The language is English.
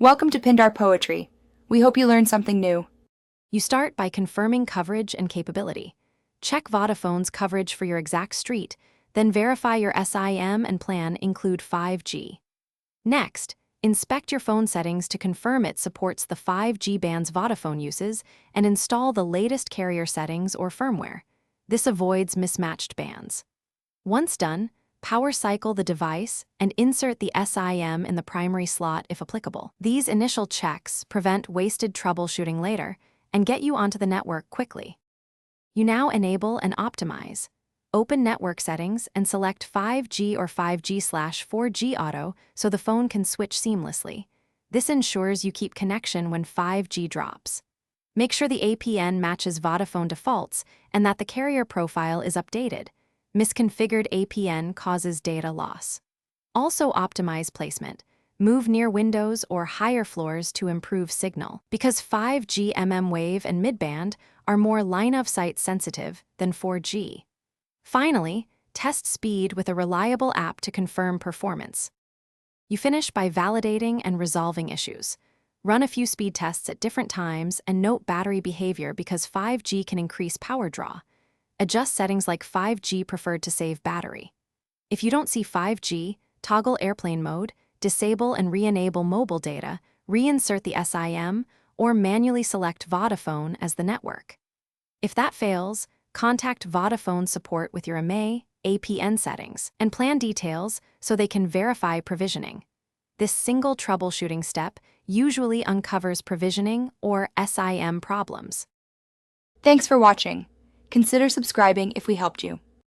Welcome to Pindar Poetry. We hope you learned something new. You start by confirming coverage and capability. Check Vodafone's coverage for your exact street, then verify your SIM and plan include 5G. Next, inspect your phone settings to confirm it supports the 5G bands Vodafone uses and install the latest carrier settings or firmware. This avoids mismatched bands. Once done, power cycle the device and insert the SIM in the primary slot if applicable. These initial checks prevent wasted troubleshooting later and get you onto the network quickly. You now enable and optimize. Open network settings and select 5G or 5G/4G auto so the phone can switch seamlessly. This ensures you keep connection when 5G drops. Make sure the APN matches Vodafone defaults and that the carrier profile is updated. Misconfigured APN causes data loss. Also optimize placement. Move near windows or higher floors to improve signal, because 5G mmWave and midband are more line-of-sight sensitive than 4G. Finally, test speed with a reliable app to confirm performance. You finish by validating and resolving issues. Run a few speed tests at different times and note battery behavior because 5G can increase power draw. Adjust settings like 5G preferred to save battery. If you don't see 5G, toggle airplane mode, disable and re-enable mobile data, reinsert the SIM, or manually select Vodafone as the network. If that fails, contact Vodafone support with your APN settings and plan details so they can verify provisioning. This single troubleshooting step usually uncovers provisioning or SIM problems. Thanks for watching. Consider subscribing if we helped you.